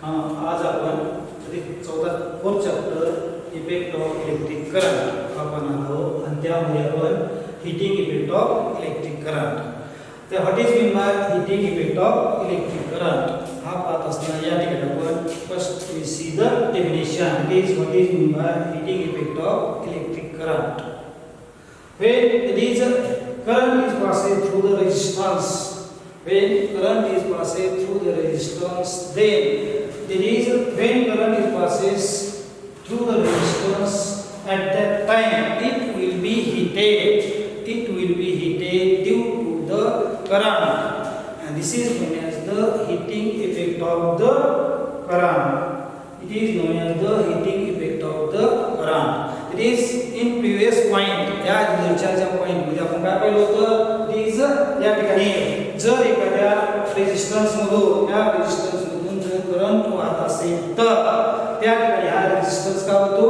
आज आपण fourth chapter effect of electric current हा पाहणार आहोत आणि त्यामध्ये आपण heating effect of electric current. तर what is mean by heating effect of electric current हा पाहत असताना या ठिकाणी आपण first we see the definition. It is what is mean by heating effect of electric current. When it is current is passing through the resistance, when current is passing through the resistance, then it is when current is passes through the resistance, at that time it will be heated. It will be heated due to the current, and this is known as the heating effect of the current. It is known as the heating effect of the current. It is in previous point, या लेक्चरच्या point मध्ये आपण काय पाहिलं होतं. It is या ठिकाणी जर एखाद्या रेझिस्टन्स मधून या रेझिस्टन्स मधून जर करंट वाहत असेल तर त्या ठिकाणी हा रेझिस्टन्स काय होतो,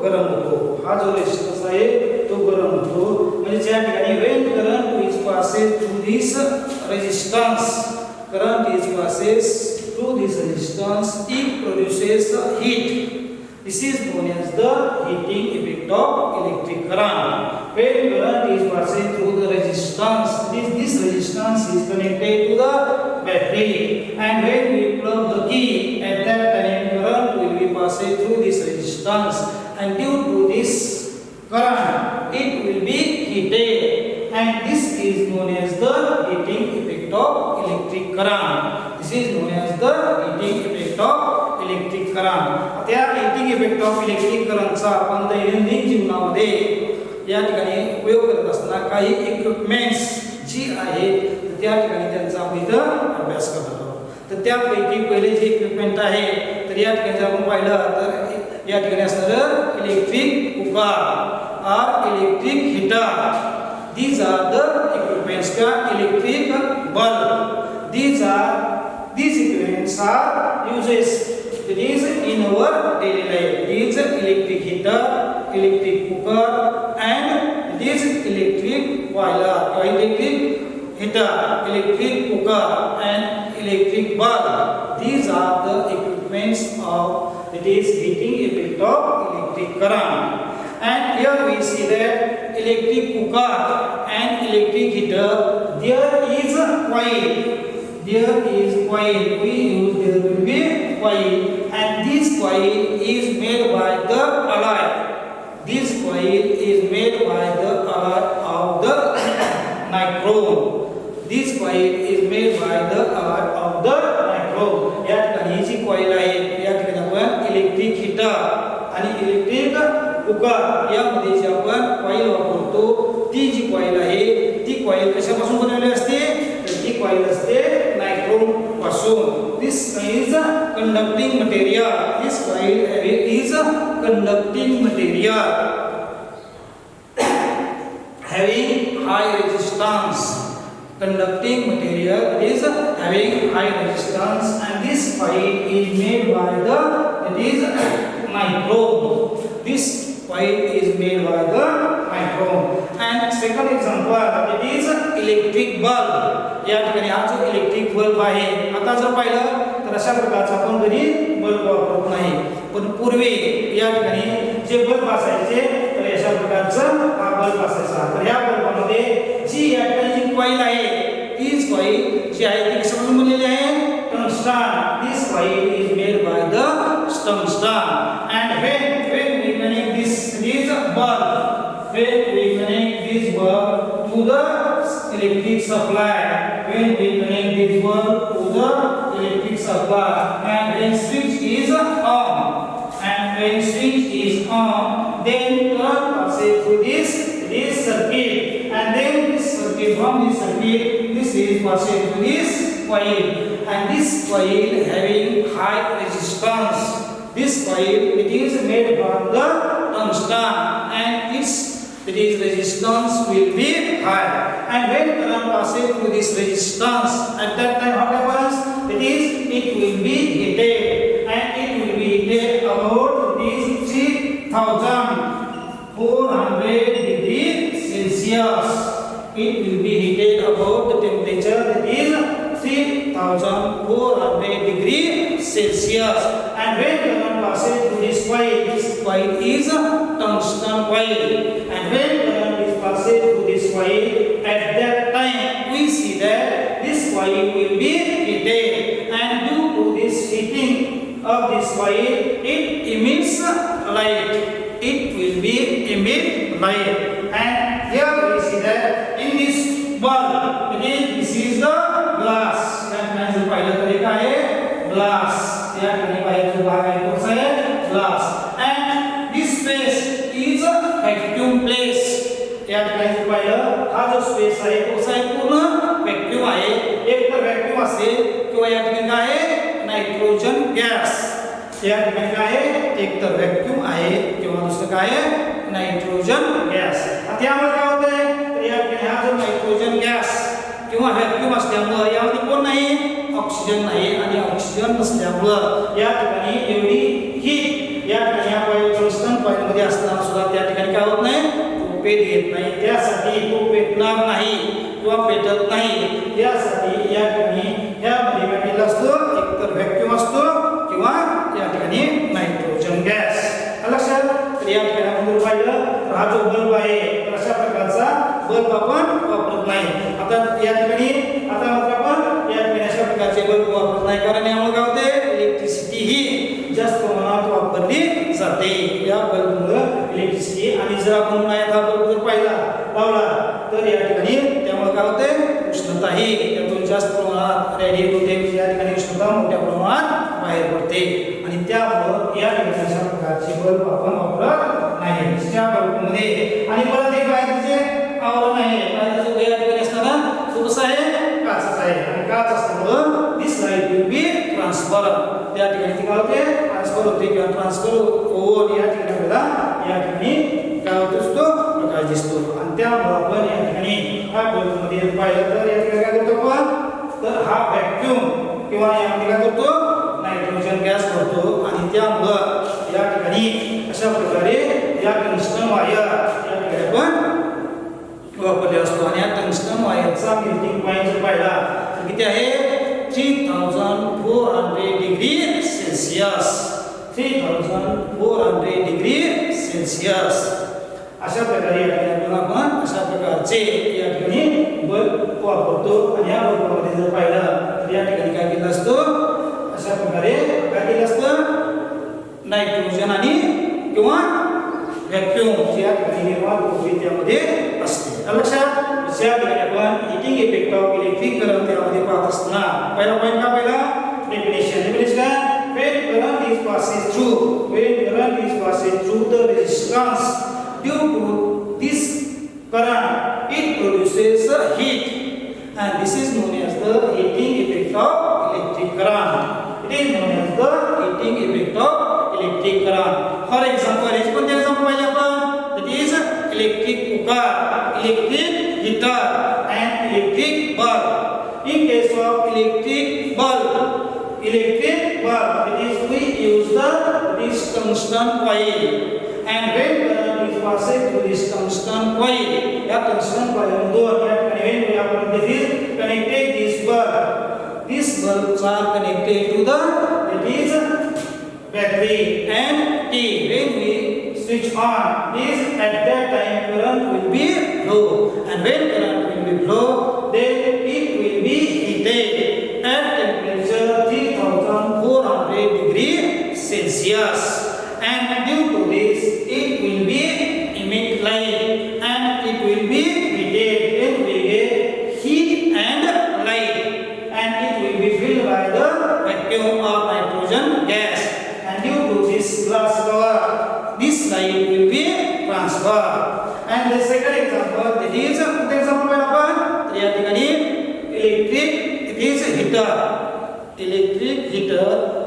गरम होतो. हा जो रेझिस्टन्स आहे तो गरम होतो. म्हणजे ज्या ठिकाणी when current is passes through this resistance, current is passes through this resistance, it produces heat. This is known as the heating effect of electric current. When current is passing through the resistance, this resistance is connected to the battery, and when we plug the key, at that time current will be passing through this resistance, and due to this current it will be heated, and this is known as the heating effect of electric current. This is known as the heating effect of electric current. त्या heating effect of electric current चा आपण दैनंदिन जीवनामध्ये या ठिकाणी उपयोग करत असताना काही इक्विपमेंट्स जी आहेत त्या ठिकाणी त्यांचा आपण इथं अभ्यास करत आहोत. तर त्यापैकी पहिले जे इक्विपमेंट आहे तर या ठिकाणी जर आपण पाहिलं तर या ठिकाणी असणारं इलेक्ट्रिक कुकर और electric heater. These are the equipments. का electric bulb. These equipments are uses. It is in our daily life. It is electric heater, electric cooker, and it is electric boiler. Electric heater, electric cooker, and electric bulb. These are the equipments of it is heating effect of electric current. And here we see that electric cooker and electric heater, there is a coil. There is coil. We use there will be coil, and this coil is made by the alloy. This coil is made by the alloy of the nichrome. This coil is made by the alloy of the nichrome. या ठिकाणी जी coil आहे या ठिकाणी आपण electric heater आणि electric cooker यामध्ये जी आपण coil वापरतो ती जी कॉईल आहे ती कॉईल कशापासून बनवलेली असते तर ती कॉईल असते नायट्रोम पासून. This is conducting material. This coil is conducting material having high resistance. Conducting material is having high resistance, and this coil is made by the it is nichrome. This coil is made by the nichrome. And second example, it is electric bulb. या ठिकाणी हा जो electric bulb आहे आता जर पाहिलं तर अशा प्रकारचा आपण घरी बल्ब वापरत नाही, पण पूर्वी या ठिकाणी जे बल्ब असायचे तर अशा प्रकारचा हा बल्ब असायचा. तर या बल्बामध्ये जी या ठिकाणी जी कॉईल आहे तीच कॉईल जी आहे ती कशापासून बनलेली आहे tungsten. This coil is made by the tungsten. and when we connect this bulb, when we connect this bulb to the electric supply, when we connect this bulb to the electric supply, and when switch is on, then current passes through this circuit, and then this circuit, from this circuit this is passing through this coil, and this coil having high resistance. This coil it is made from the tungsten, and its resistance will be high, and when current passes through this resistance at that time what happens, it will be heated, and it will be heated about this 3400 degrees Celsius. It will be heated about the temperature that is 3400 degree Celsius. And when current passes through this coil is tungsten coil. And when current is passed through this coil, at that time we see that this coil will be heated, and due to this heating of this coil, it emits light. It will be emit light. And here we see that in this bulb, again this is the glass. या जो पहिला तरीका आहे glass. या ठिकाणी पाहिजे जो भाग आहे तो आहे glass. And this space is a vacuum place. या ठिकाणी जो पहिला हा जो स्पेस आहे तो आहे पूर्ण व्हॅक्यूम आहे. एक तर व्हॅक्यूम असेल किंवा या ठिकाणी काय आहे नायट्रोजन गॅस. या ठिकाणी काय आहे एक तर व्हॅक्यूम आहे किंवा दुसरं काय आहे नायट्रोजन गॅस. त्यामुळे काय होतंय तर या ठिकाणी हा जो नायट्रोजन गॅस किंवा व्हॅक्यूम असल्यामुळे यामध्ये कोण नाही ऑक्सिजन नाही, आणि ऑक्सिजन नसल्यामुळे या ठिकाणी एवढी हीट या ठिकाणी या टंगस्टन कॉइल मध्ये असताना सुद्धा त्या ठिकाणी काय होत नाही तो पेट येत नाही. त्यासाठी तो पेटणार नाही किंवा पेटत नाही. त्यासाठी या ठिकाणी यामध्ये काय केलं असतं एक तर व्हॅक्यूम असतो किंवा या ठिकाणी नायट्रोजन गॅस. लक्षात तर या ठिकाणी आपण पाहिलं तर हा जो बल्ब आहे तर अशा प्रकारचा बल्ब आपण वापरत नाही. आता या ठिकाणी आता मात्र आपण या ठिकाणी अशा प्रकारचे बल्ब वापरत नाही, कारण यामुळे काय होते इलेक्ट्रिसिटी ही जास्त प्रमाणात वापरली जाते. या बल्बमुळे इलेक्ट्रिसिटी, आणि जर आपण उन्हाळ्यात हा बल्ब जर पाहिला लावला तर या ठिकाणी त्यामुळे काय होते उष्णता ही त्यातून जास्त प्रमाणात रेडिएट होते. या ठिकाणी उष्णता मोठ्या प्रमाणात बाहेर पडते, आणि त्यामुळे या ठिकाणी अशा प्रकारचे बल्ब आपण वापरत नाही त्या बल्बमध्ये. आणि परत एक बाहेरचे आवरण आहे, बाहेरचं या ठिकाणी असताना तो कसा आहे काचच आहे, आणि काच असल्यामुळे दिस लाईट विल बी ट्रान्सफर. त्या ठिकाणी ती काय होते ट्रान्सफर होते किंवा ट्रान्सफर होऊन या ठिकाणी आपल्याला या ठिकाणी काय होतो तो प्रकाश दिसतो. आणि त्यामुळे आपण या ठिकाणी हा बल्बमध्ये पाहिलं तर या ठिकाणी काय करतो आपण तर हा व्हॅक्यूम किंवा यामध्ये काय करतो नायट्रोजन गॅस भरतो, आणि त्यामुळं या ठिकाणी अशा प्रकारे या टंगस्टन वायर या ठिकाणी आपण वापरले असतो. आणि या टंगस्टन वायरचा मेल्टिंग पॉइंट जर पाहिला तर किती आहे 3400 डिग्री सेल्सिअस. 3400 degree Celsius. अशा प्रकारे या ठिकाणी आपण अशा प्रकारचे या ठिकाणी बल्ब वापरतो. आणि या बल्बमध्ये जर पाहिलं तर या ठिकाणी काय केलं असतं अशा प्रकारे काय केलं असतं नायट्रोजन आणि किंवा व्हॅक्यूम या ठिकाणी निर्माण होते त्यामध्ये असते. लक्षात ज्या ठिकाणी आपण heating effect of electric current त्यामध्ये पाहत असताना पहिला पॉईंट का पहिला डेफिनेशन काय when current is passing through the resistance, due to this current it produces a heat, and this is known as the heating effect of electric current. It is known as the heating effect of electric current. For example, कोणते example पाहिजे आपण that is electric cooker, electric heater and electric bulb. In case of electric bulb, it is we use this tungsten coil, and when current is passed through this tungsten coil, या tungsten coil मधून या ठिकाणी when we are connected these bulbs are connected to the that is battery, and T when we switch on this at that time current will be flow, and when current will be flow then it will be heated at temperature 3400 degree Celsius, and due to this it will be emit light, and it will be heated, it will get heat and light, and it will be filled by the vacuum of nitrogen gas, and due to this glass cover this light will be transferred. And the second example that is the example आपण या ठिकाणी electric heater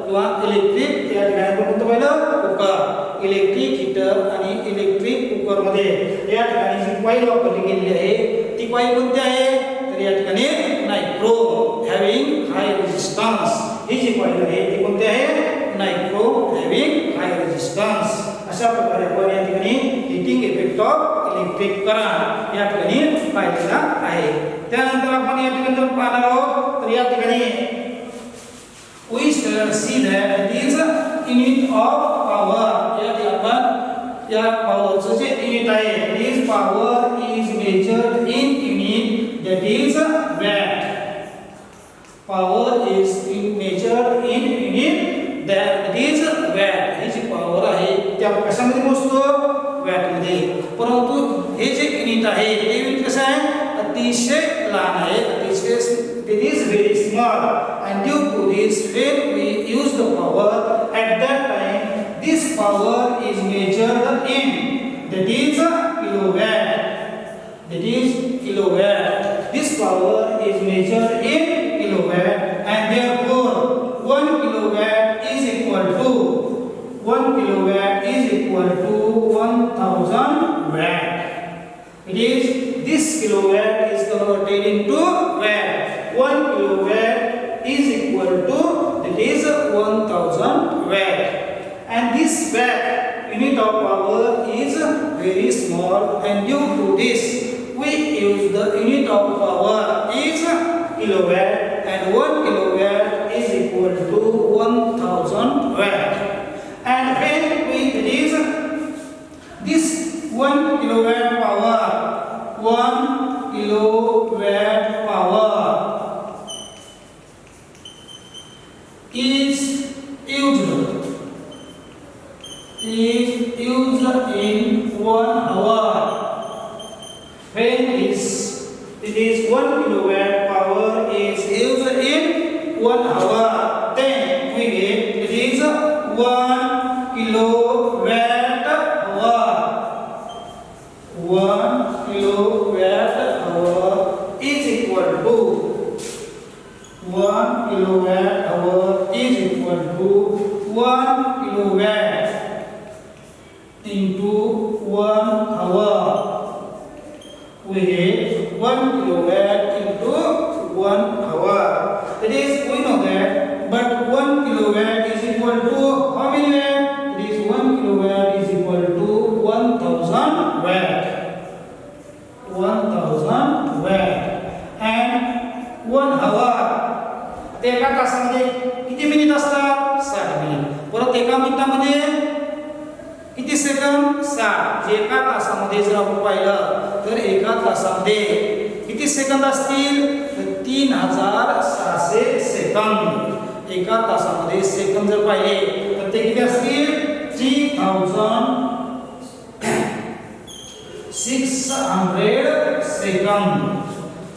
किंवा electric या ठिकाणी आपण कोणतं पाहिलं cooker. Electric heater आणि इलेक्ट्रिक कुकर मध्ये या ठिकाणी जी कॉईल वापरली गेलेली आहे ती कॉईल कोणती आहे तर या ठिकाणी नायट्रो हॅविंग हाय रेजिस्टन्स. ही जी कॉईल आहे ती कोणती आहे नायट्रो हॅविंग हाय रेजिस्टन्स. अशा प्रकारे आपण या ठिकाणी heating effect of electric current या ठिकाणी पाहिलेला आहे. त्यानंतर आपण या ठिकाणी पाहणार आहोत तर या ठिकाणी we see that it is unit of power. या ठिकाणी आपण या पॉवरचं जे युनिट आहे this power is measured in unit that is watt. Power is measured in unit that is watt. ही जी पॉवर आहे त्या कशामध्ये मोजतो वॅट मध्ये. परंतु हे जे युनिट आहे ते युनिट कसं आहे अतिशय लहान आहे अतिशय it is very small and due to this when we use the power at that time this power is measured in that is kilowatt. This power is measured in kilowatt and therefore 1 kilowatt is equal to 1000 watt. It is this kilowatt is converted into watt. 1 kilowatt is equal to that is 1000 watt. And this watt unit of power is very small and due to this we use the unit of power is kilowatt and 1 kilowatt is equal to 1000 watt. And when we release this 1 kilowatt power, 1 kilowatt power is used in 1 hour. When this 1 kilowatt power is used in 1 hour, then we get it is 1 kilowatt hour. 1 kilowatt hour is equal to 1 kilowatt hour is equal to 1 kilowatt into 1 hour. We get 1 kilowatt into 1 hour. That is, we know that, but 1 kilowatt is equal to how many watt? It is 1 kilowatt is equal to 1000 watt. 1000 watt. And 1 hour. ते एका तासामध्ये किती minute असतात 60 minute. परत एका मिनिटामध्ये किती second 60. जे एका तासामध्ये जर आपण पाहिलं तर एका तासामध्ये किती सेकंद असतील तर 3600 सेकंद. एका तासामध्ये सेकंद जर पाहिले तर ते किती असतील 3600 सेकंद.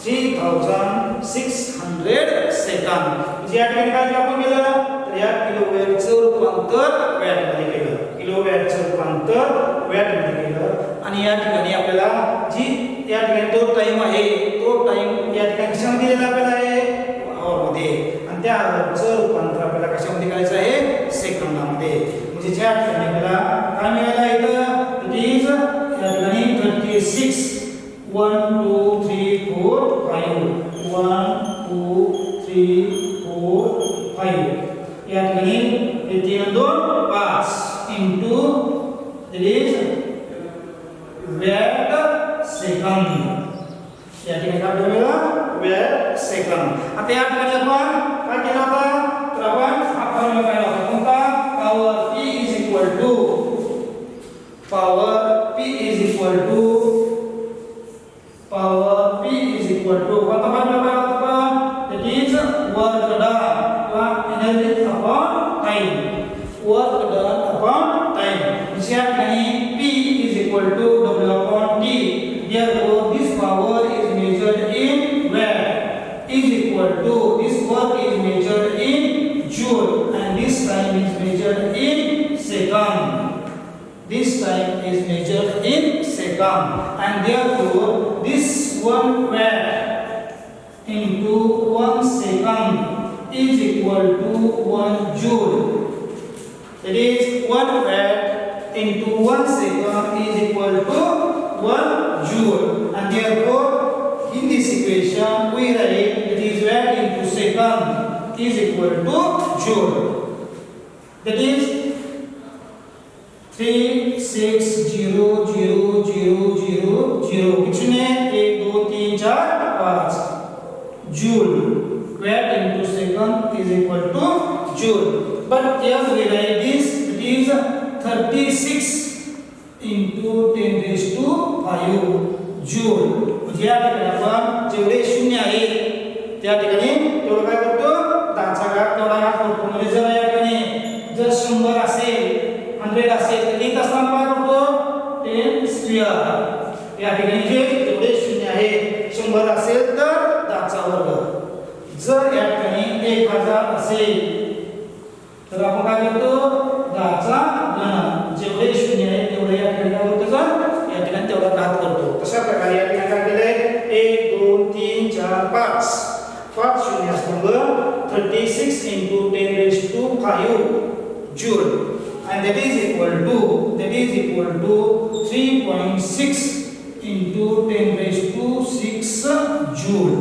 3600 सेकंद. या ठिकाणी काय आपण केलं तर या किलोवॅटचं रूपांतर वॅटमध्ये केलं. किलोवॅटचं रूपांतर वॅटमध्ये केलं आणि या ठिकाणी आपल्याला जी या ठिकाणी जो टाइम आहे तो टाइम या ठिकाणी कशामध्ये दिलेला आपल्याला आहे आवरमध्ये आणि त्या आवरचं रूपांतर आपल्याला कशामध्ये करायचं आहे सेकंदामध्ये. म्हणजे ज्या ठिकाणी आपल्याला काय मिळालं इथं इट इज या ठिकाणी 36 1 2 3 4 5 1 2 3 4 5 या ठिकाणी हे 3 2 5 into it is watt second. या ठिकाणी काय ठेवलेला watt second. आता या ठिकाणी आपण काय केलं होतं तर आपण हा फॉर्म्युला पाहिला होता कोणता power P is equal to power P is equal to कोणता फॉर्म्युला पाहिला होता that is work done किंवा energy upon time. Work done upon time. या ठिकाणी P is equal to W upon T. Therefore, this power is measured in watt is equal to this work is measured in joule and this time is measured in second. This time is measured in second and therefore this 1 watt into 1 second is equal to 1 joule. That is 1 watt into 1 second is equal to 1 joule and therefore in this equation we write that is watt into second is equal to joule. That is 3600000 which means 1 2 3 4 5 joule watt into second is equal to joule. But here we write this, it is 36 into 10 raised to 5 joule. म्हणजे या ठिकाणी आपण जेवढे शून्य आहे त्या ठिकाणी तेवढं काय करतो, 10 चा घात तेवढा घात करतो. म्हणजे जर या ठिकाणी जर 100 असेल 100 असेल तर लिहित असताना काय करतो 10 स्क्वेअर. या ठिकाणी जे जेवढे शून्य आहे 100 असेल तर 10 चा वर्ग. जर या ठिकाणी 1000 असेल तर आपण काय करतो 10 चा घन. जेवढे शून्य आहे तेवढे या ठिकाणी काय करतो, या ठिकाणी तेवढा घात करतो. तशा प्रकारे या ठिकाणी काय केलंय 1 2 3 4 5 5 शून्य असल्यामुळे 36 into 10 raised to 5 joule, and that is equal to 3.6 into 10 raised to 6 joule.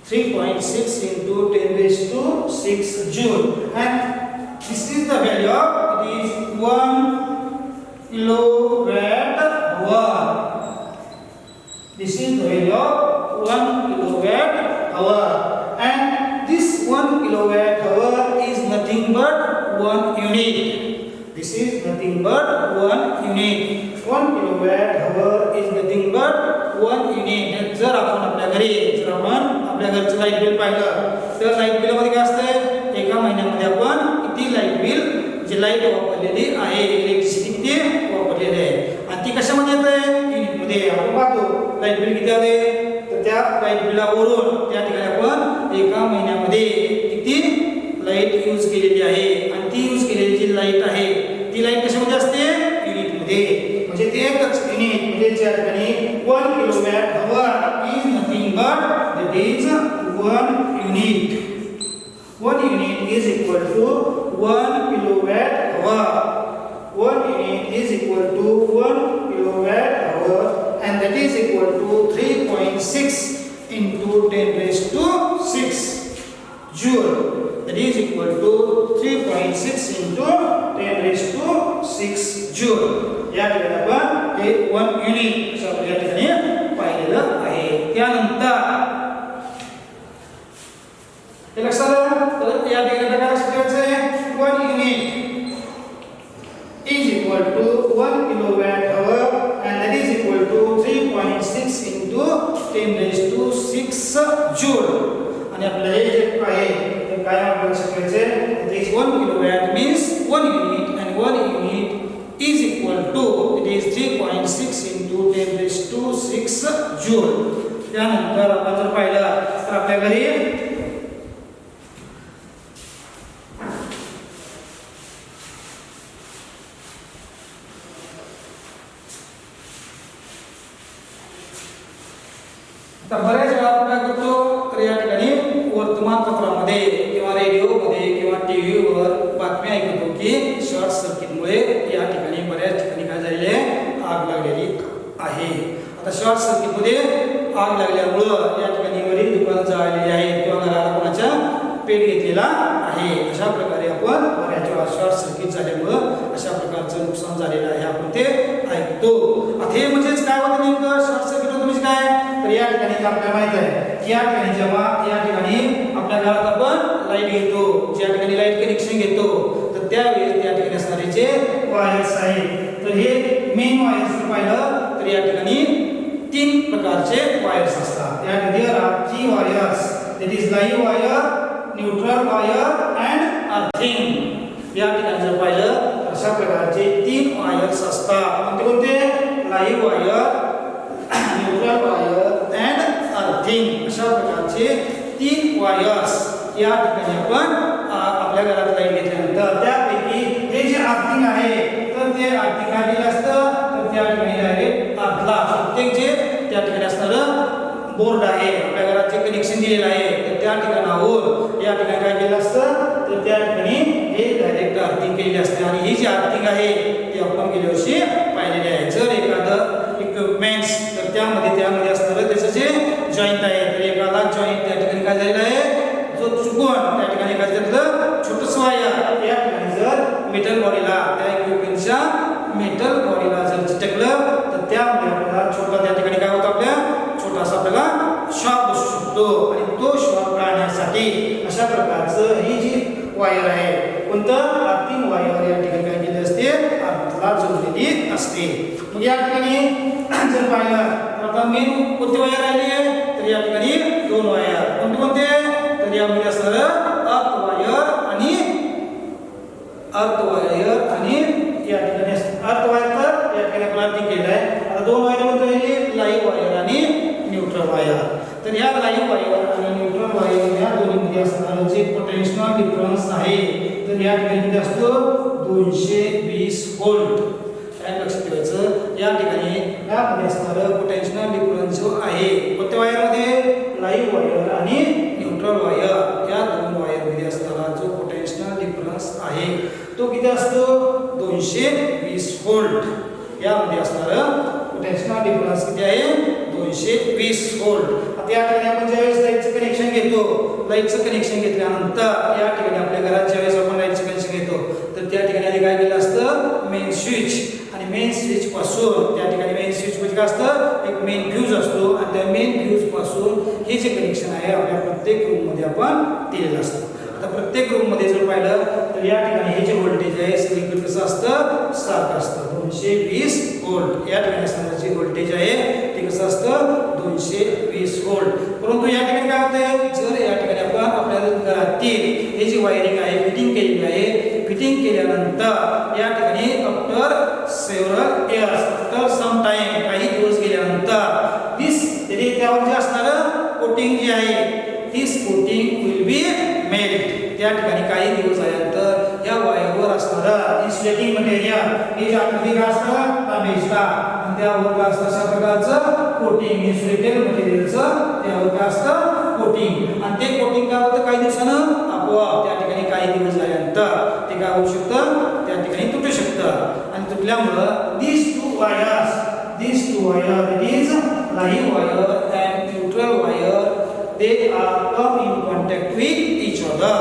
3.6 into 10 raised to 6 joule, and this is the value of, it is 1 kilowatt hour. This is the value of 1 kilowatt hour, and this 1 kilowatt hour is nothing but 1 unit. This is nothing but 1 unit. 1 kilowatt hour is nothing but 1 unit. जर आपण आपल्या घरचं light bill पाहिलं तर light bill मध्ये काय असतंय, एका महिन्यामध्ये आपण किती लाईट बिल जी लाईट वापरलेली आहे, इलेक्ट्रिसिटी किती वापरलेली आहे आणि ती कशामध्ये येते, युनिट मध्ये. आपण पाहतो लाईट बिल किती आले तर त्या लाईट बिलावरून त्या ठिकाणी आपण एका महिन्यामध्ये किती लाईट यूज केलेली आहे आणि ती यूज केलेली जी लाईट आहे ती लाईट कशामध्ये असते, युनिट मध्ये. म्हणजे ते एकच युनिट म्हणजे ज्या ठिकाणी 1 kilowatt hour is nothing but that is 1 unit. 1 unit is equal to 1 kilowatt hour. 1 unit is equal to 1 kilowatt hour, and that is equal to 3.6 into 10 raised to 6 joule. That is equal to 3.6 into 10 raised to 6 joule. या ठिकाणी आपण हे 1 unit असं या ठिकाणी पाहिलेलं आहे. त्यानंतर हे लक्षात आलं तर या ठिकाणी काय लक्षात आहे, 1 unit is equal to 1 kilowatt hour, and that is equal to 3.6 into 10 raised to 6 joule. आणि आपल्याला हे जे आहे ते काय आपल्याला लक्षात घ्यायचं, this 1 kilowatt means 1 unit, and 1 unit is equal to, it is 3.6 into 10 raised to 6 joule. त्यानंतर आपण जर पाहिलं तर आपल्या घरी तर बऱ्याच वेळा आपण काय करतो तर या ठिकाणी वर्तमानपत्रामध्ये किंवा रेडिओमध्ये किंवा टीव्हीवर बातमी ऐकतो की शॉर्ट सर्किटमुळे या ठिकाणी बऱ्याच ठिकाणी काय झालेले आग लागलेली आहे. आता शॉर्ट सर्किटमध्ये आग लागल्यामुळं या ठिकाणी बरीच दुकानं जळालेली आहेत किंवा घराला कोणाच्या पेट घेतलेला आहे. अशा प्रकारे आपण बऱ्याच वेळा शॉर्ट सर्किट झाल्यामुळं अशा प्रकारचं नुकसान झालेलं आहे आपण ते ऐकतो. आता हे म्हणजेच काय होतं नेमकं शॉर्ट सर्किट होतं म्हणजे काय, तर या ठिकाणी आपल्याला माहित आहे की या ठिकाणी जेव्हा या ठिकाणी आपल्या घरात आपण लाईट घेतो, ज्या ठिकाणी लाईट कनेक्शन घेतो तर त्यावेळेस त्या ठिकाणी असणारे जे वायर्स आहेत तर हे मेन वायर्स पाहिलं तर या ठिकाणी 3 प्रकारचे वायर्स असतात. या ठिकाणी rakhi wires, that is live wire, neutral wire and earthing. या ठिकाणी जर पाहिलं अशा प्रकारचे 3 वायर्स असतात. कोणते, live wire, neutral wire and earthing. अशा प्रकारचे 3 वायर्स या ठिकाणी आपण आपल्या घरात लाईट घेतल्यानंतर त्यापैकी हे जे अर्थिंग आहे तर ते अर्थिंग काय असतं तर त्या ठिकाणी डायरेक्ट अर्थला प्रत्येक जे त्या ठिकाणी असणारं बोर्ड आहे आपल्या घरात जे कनेक्शन दिलेलं आहे तर त्या ठिकाणावर या ठिकाणी काय केलं असतं तर त्या ठिकाणी हे डायरेक्ट अर्थिंग केलेली असते. आणि ही जी अर्थिंग आहे ती आपण गेल्या वर्षी पाहिलेली आहे. जर एखादं इक्विपमेंट्स तर त्यामध्ये असणारं त्याचं जे जॉईंट आहे तर एखादा जॉईंट त्या ठिकाणी काय झालेला आहे जो चुकून त्या ठिकाणी काय झालं छोटंसं वायर या ठिकाणी जर मेटल बॉडीला त्या इक्विपमेंटच्या मेटल बॉडीला जर चिटकलं तर त्यामुळे आपल्याला छोटा त्या ठिकाणी काय होतं आपल्या छोटासा आपल्याला शॉक बसू शकतो. आणि तो शॉक टाळण्यासाठी वायर आहे. कोणतं अर्थिंग वायर या ठिकाणी काय केली असते अर्थला जोडलेली असते. मग या ठिकाणी जर पाहिलं तर आता मेन कोणती वायर राहिली आहे तर या ठिकाणी दोन वायर कोणते कोणते तर यामध्ये असणार अर्थ वायर आणि या ठिकाणी अर्थ वायर तर या ठिकाणी आपण अर्थिंग केलं आहे. आता दोन वायर कोणते राहिली लाईव्ह वायर आणि न्यूट्रल वायर. तर या लाईव्ह वायर आणि न्यूट्रल वायर या दोन्हीमध्ये असणारं जे पोटेन्शियल डिफरन्स आहे तर या ठिकाणी असतो 220 व्होल्ट. काय लक्षात ठेवायचं या ठिकाणी यामध्ये असणारं पोटेन्शियल डिफरन्स जो आहे कोणत्या वायरमध्ये लाईव्ह वायर आणि न्यूट्रल वायर या दोन वायरमध्ये असणारा जो पोटेन्शियल डिफरन्स आहे तो किती असतो 220 व्होल्ट. यामध्ये असणारं पोटेन्शियल डिफरन्स किती आहे 220 व्होल्ट. आता या ठिकाणी आपण ज्यावेळेस लाईटचं कनेक्शन घेतो लाईटचं कनेक्शन घेतल्यानंतर या ठिकाणी आपल्या घरात ज्यावेळेस आपण लाईटचं कनेक्शन घेतो तर त्या ठिकाणी आधी काय केलं असतं मेन स्विच आणि मेन स्विच पासून त्या ठिकाणी मेन स्विच म्हणजे काय असतं एक मेन फ्यूज असतो आणि त्या मेन फ्यूज पासून हे जे कनेक्शन आहे आपल्या प्रत्येक रूम मध्ये आपण दिलेलं असतं. आता प्रत्येक रूम मध्ये जर पाहिलं तर या ठिकाणी हे जे व्होल्टेज आहे सगळीकडे कसं असतं सारखं असतं 220 व्होल्ट. या ठिकाणी असणारं जे व्होल्टेज आहे ते कसं असतं 220 व्होल्ट. परंतु या ठिकाणी काय होतंय जर या ठिकाणी आपण आपल्या घरातील हे जी वायरिंग आहे फिटिंग केलेली आहे फिटिंग केल्यानंतर या ठिकाणी after several years after some time काही दिवस गेल्यानंतर दिस त्यावर जे असणारं कोटिंग जे आहे दिस कोटिंग विल बी मेल्ट. त्या ठिकाणी काही दिवस झाल्यानंतर या वायरवर असणारं इन्सुलेटिंग मटेरियल हे जे आतमध्ये काय असतं तांबेचा आणि त्यावर काय असतं अशा प्रकारचं कोटिंग इन्सुलेटेड मटेरियलचं त्यावर काय असतं कोटिंग आणि ते कोटिंग काय होतं काही दिवसानं आपोआप त्या ठिकाणी काही दिवस झाल्यानंतर ते काय होऊ शकतं त्या ठिकाणी तुटू शकतं आणि तुटल्यामुळं these two wires it is live wire and neutral wire they are come in contact with each other.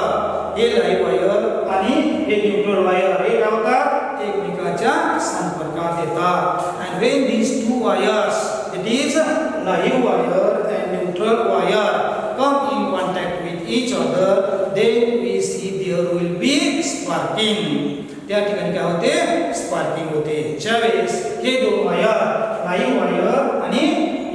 हे लाईव्ह वायर आणि हे न्यूट्रल वायर हे काय होतात एकमेकांच्या संपर्कात येतात. and when these two wires it is live wire and neutral wire come in contact with each other then we see there will be sparking. त्या ठिकाणी काय होते स्पार्किंग होते. ज्यावेळेस हे दोन वायर लाईव्ह वायर आणि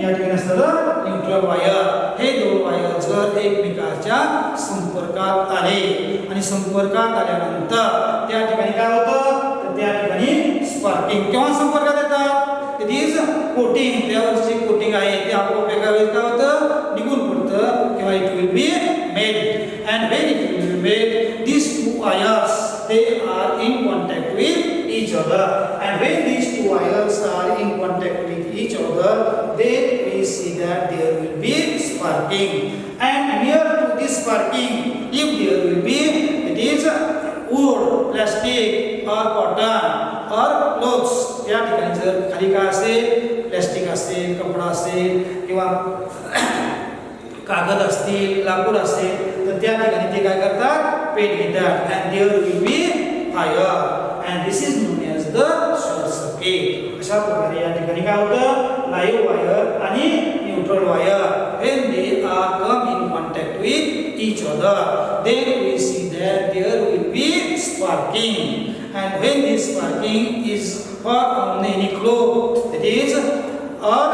या ठिकाणी असणारं न्यूट्रल वायर हे दोन वायर जर एकमेकांच्या संपर्कात आले आणि संपर्कात आल्यानंतर त्या ठिकाणी काय होतं तर त्या ठिकाणी स्पार्किंग केव्हा संपर्कात येतात इट इज कोटिंग त्यावरची कोटिंग आहे ते आपोआप एका वेळेस काय होतं निघून पडतं किंवा it will be melt and when it will be melt these two wires they are in contact with each other and when these two wires are in contact with each other then we see that there will be sparking and near to this sparking if there will be it is wood plastic or cotton or clothes या ठिकाणी जर खाली काय असेल plastic असेल कपडा असेल किंवा कागद असतील लाकूड असेल तर त्या ठिकाणी ते काय करतात पेट घेतात and there will be fire and this is known as the short circuit. अशा प्रकारे या ठिकाणी काय होतं लाईव्ह वायर आणि neutral wire when they are come in contact with each other then we see that there will be sparking and when this sparking is on any cloth that is or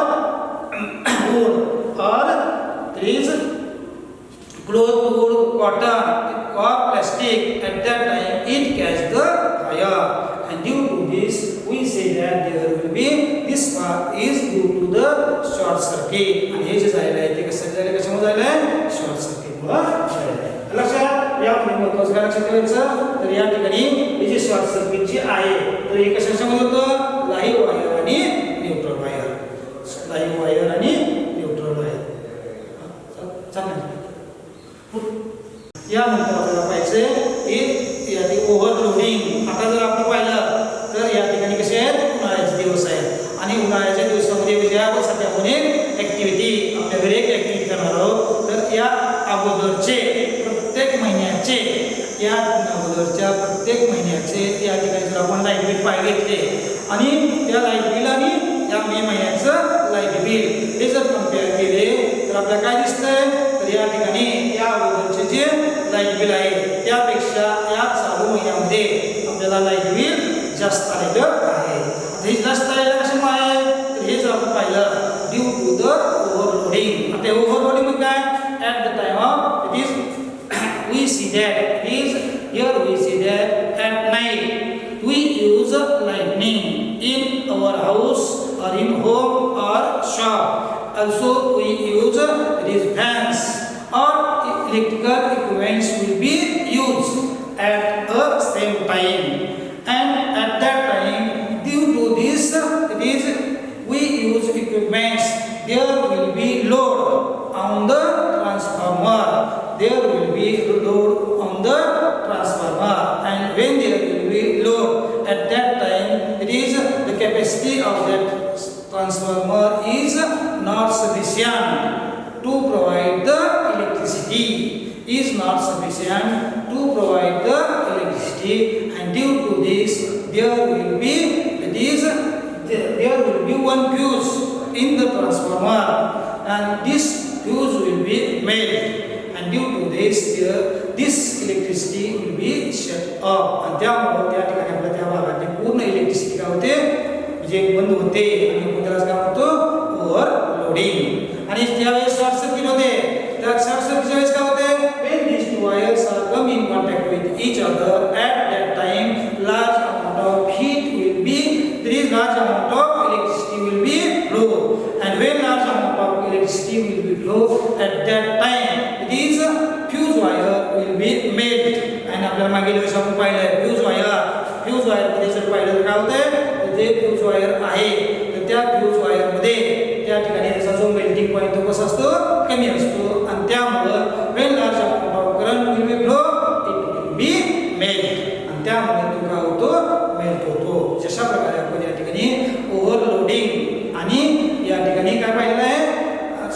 wood or there is cloth, wood, cotton or plastic at that time it catch the fire and due to this we say that there will be this spark is due to the short circuit आणि हे जे झालेलं आहे ते कशामुळे झालेलं आहे short circuit मुळे झालेलं आहे. लक्षात यामध्ये महत्त्वाचं काय लक्षात ठेवायचं तर या ठिकाणी हे जे शॉर्ट सर्किट जे आहे तर हे कशामुळे होतं लाईव्ह वायर आणि न्यूट्रल वायर लाईव्ह वायर आणि न्यूट्रल वायर यानंतर आपल्याला पाहिजे याची ओव्हरलोडिंग. आता जर आपण पाहिलं तर या ठिकाणी कसे आहेत उन्हाळ्याचे दिवस आहेत आणि उन्हाळ्याच्या दिवसामध्ये म्हणजे सध्या आपण एक ऍक्टिव्हिटी आपल्या घरी एक ऍक्टिव्हिटी करणार आहोत तर या अगोदरचे प्रत्येक महिन्याचे या अगोदरच्या प्रत्येक महिन्याचे या ठिकाणी जर आपण लाईट बिल पाय घेतले आणि त्या लाईट बिल आणि या मे महिन्याचं लाईट बिल हे जर कम्पेअर केले तर आपल्याला काय दिसतंय तर या ठिकाणी या अगोदरचे जे लाईट बिल आहे त्यापेक्षा त्यामध्ये आपल्याला लाईट बिल जास्त आलेलं आहे. हे जास्त आलेलं कशामुळे आहे तर हे जर आपण पाहिलं ड्यू टू द ओव्हरलोडिंग. आता ओव्हरलोडिंग म्हणजे काय at the time of it is we see that it is here we see that at night we use lightning in our house or in home or shop. Also we use these fans or electrical equipments will be used at the same time, and at that time due to this it is we use equipments, there will be load on the transformer, there will be load on the transformer, and when there will be load at that time it is the capacity of that transformer is not sufficient to provide the electricity, is not sufficient to provide the electricity, and due to this there will be one fuse in the transformer, and this fuse will be made, and due to this this electricity will be shut off. आणि त्यामुळे त्या ठिकाणी आपल्या त्या भागातली पूर्ण electricity काय होते म्हणजे बंद होते आणि त्यालाच काय म्हणतो ओव्हरलोडिंग. आणि ज्यावेळेस शॉर्ट सर्किट होते त्या शॉर्ट सर्किटच्या वेळेस काय होते when these two wires are come in contact with each other at that time large amount of heat will be there is large amount of electricity will be flow, and when large amount of electricity will be flow at that time it is fuse wire will be made. आणि आपल्याला मागील वेळेस आपण पाहिलं fuse wire मध्ये जर पाहिलं काय होतंय तर जे फ्यूज वायर आहे तर त्या फ्यूज वायर मध्ये त्या ठिकाणी त्याचा जो मेल्टिंग पॉइंट तो कसा असतो कमी असतो, आणि त्यामुळे when large amount of current will be flow it will be melt, आणि त्यामुळे तो काय होतो मेल्ट होतो. जशा प्रकारे आपण या ठिकाणी ओव्हरलोडिंग आणि या ठिकाणी काय पाहिलेलं आहे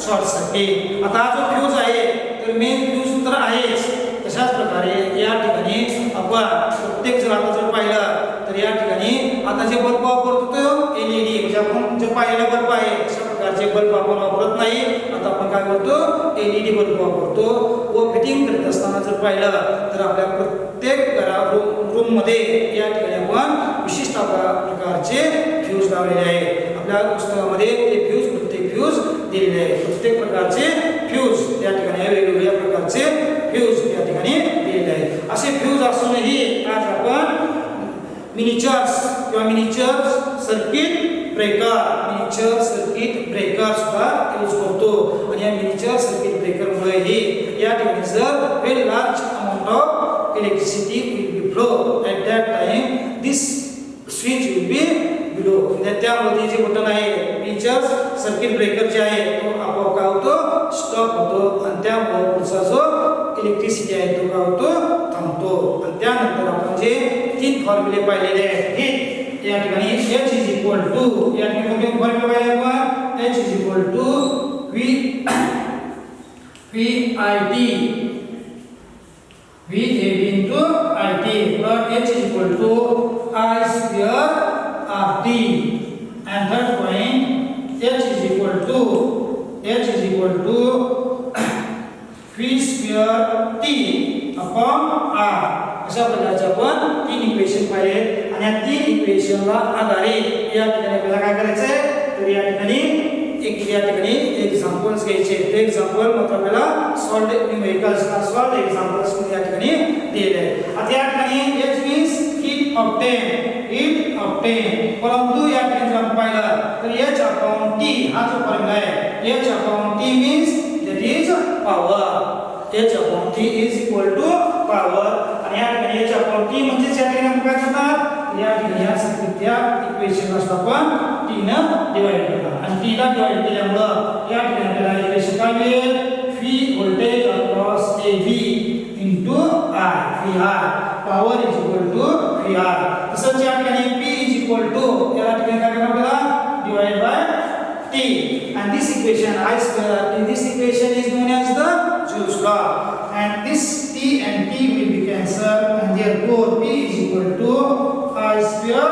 शॉर्ट सर्किट. आता हा जो फ्यूज आहे तर मेन फ्यूज तर आहेच, तशाच प्रकारे या ठिकाणी आपण प्रत्येक जर आता जर पाहिलं तर या ठिकाणी आता जे बल्ब वापरतो एलईडी म्हणजे आपण जे पाहिलेला बल्ब आहे अशा प्रकारचे बल्ब आपण वापरत नाही. आता आपण काय करतो एलईडी बल्ब वापरतो, व फिटिंग करत असताना जर पाहिलं तर आपल्या प्रत्येक रूम मध्ये या ठिकाणी आपण विशिष्ट प्रकारचे फ्यूज लावलेले आहे. आपल्या पुस्तकामध्ये ते फ्यूज प्रत्येक फ्यूज दिलेले आहे, प्रत्येक प्रकारचे फ्यूज या ठिकाणी वेगवेगळ्या प्रकारचे फ्यूज या ठिकाणी दिलेले आहे. असे फ्यूज असूनही आज आपण मिनिचर्स किंवा मिनिचर सर्किट ब्रेकर सुद्धा यूज करतो, आणि या मिनिचर सर्किट ब्रेकरमुळे ही या ठिकाणी जर very large amount of electricity will be flow at that time this switch will be below, त्यामध्ये जे बटन आहे मिनिचर सर्किट ब्रेकर जे आहे तो आपोआप काय होतो स्टॉप होतो, आणि त्यामुळे पुढचा जो इलेक्ट्रिसिटी आहे तो काय होतो थांबतो. आणि त्यानंतर आपण जे तीन फॉर्म्युले पाहिलेले आहेत या ठिकाणी H इज इक्वल टू या ठिकाणी कोणते फॉर्म्युला पाहिले आपण H is equal to VAB into IT, but H is equal to I square RT, and third point H is equal to V square T upon R. अशा प्रकारचे आपण तीन equation पाहिले, आणि या तीन इक्वेशनला आधारित या ठिकाणी आपल्याला काय करायचं आहे तर या ठिकाणी एक्झाम्पल्स घ्यायचे. ते एक्झाम्पल मात्र आपल्याला सॉल्व्ड न्यूमेरिकल्स सॉल्व्ड एक्झाम्पल्स या ठिकाणी दिलेले आहे. आता या ठिकाणी H मीन्स हीट ऑब्टेन, परंतु या ठिकाणी आपण पाहिलं तर H upon T हा जो फॉर्म्युला आहे H upon T means that is power. H upon T is equal to power, आणि या ठिकाणी H upon T म्हणजे या ठिकाणी आपण काय करतात या ठिकाणी या सर्किटच्या इक्वेशनला आपण T ने डिवाइड करतात, आणि T ला डिवाइड केल्यामुळे या ठिकाणी आपल्याला इक्वेशन काय मिळेल V voltage across AB into I VR power is equal to VR. तसंच या ठिकाणी P is equal to या ठिकाणी काय करणार आपल्याला divide by T, and this equation I square RT, this equation is known as the Joule's law, and this T and T will be cancelled, and therefore P is equal to I square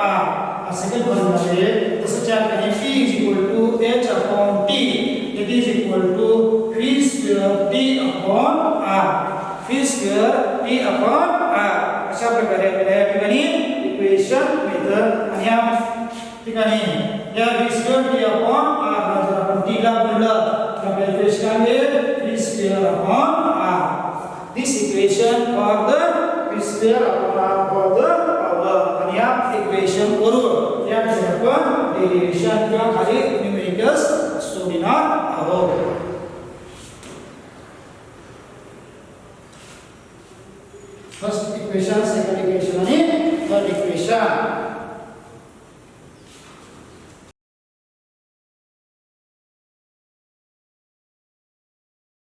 R. A second formula है तसंच या ठिकाणी P is equal to H upon T, that is equal to V square T upon R, V square T upon R. अशा प्रकारे आपल्याला या ठिकाणी equation मिळतं आणि या ठिकाणी या v² अपॉन r जर आपण t ला बोललं तर आपल्याला इक्वेशन मिळेल v² upon r. This equation for the v² upon r for the power. आणि या इक्वेशन वरून या ठिकाणी आपण डेरिव्हेशन किंवा खाली न्यूमेरिकल्स सोडणार आहोत. फर्स्ट इक्वेशन, सेकंड इक्वेशन आणि थर्ड इक्वेशन.